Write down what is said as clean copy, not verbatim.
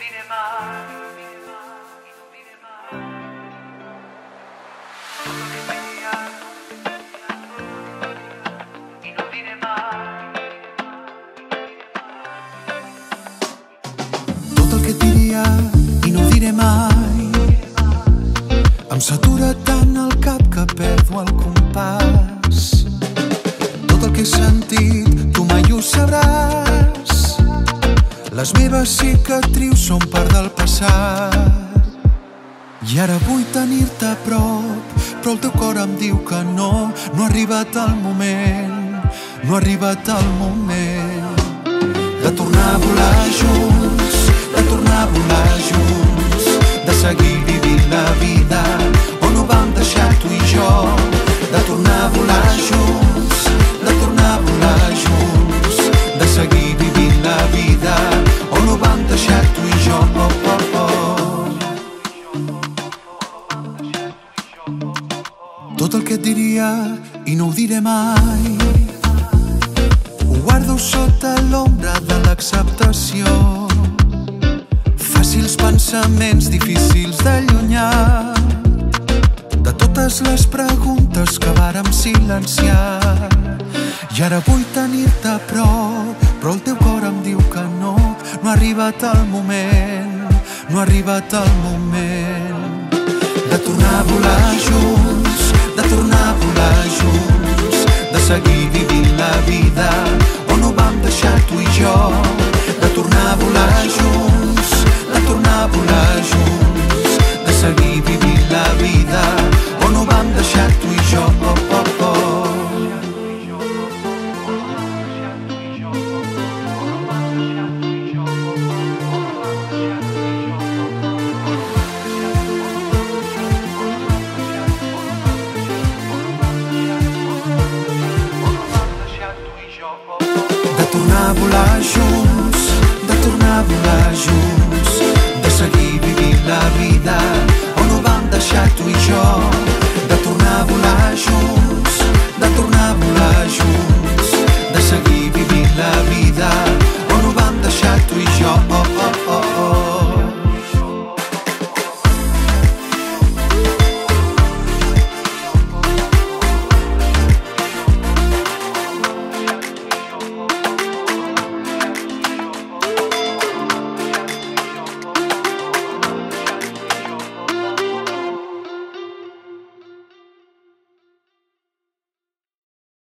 diré mai, tot el que diria i no diré mai. Tot el que et diria i no diré mai em satura tant el cap que perdo el compàs. Tot el que he sentit tu mai ho sabràs. Les meves cicatrius són part del passat i ara vull tenir-te a prop, però el teu cor em diu que no ha arribat el moment, no ha arribat el moment de tornar a volar junts, de tornar a volar junts, de seguir vivint la vida on ho vam deixar tu i jo, de tornar a volar junts, de tornar a volar junts, de seguir vivint la vida on ho vam deixar tu i jo. Tot el que et diria i no ho diré mai ho guardo sota l'ombra de l'acceptació. Fàcils pensaments difícils d'allunyar de totes les preguntes que vàrem silenciar. I ara vull tenir-te a prop, però el teu cor em diu que no ha arribat el moment, no ha arribat el moment de tornar a volar junts, de tornar a volar junts, de seguir vivint la vida on ho vam deixar tu i jo, de tornar a volar junts, de tornar a volar junts, de seguir vivint la vida on ho vam deixar tu i jo. De tornar a volar junts, de tornar a volar junts, de seguir vivint la vida on ho vam deixar tu i jo, de tornar a volar junts,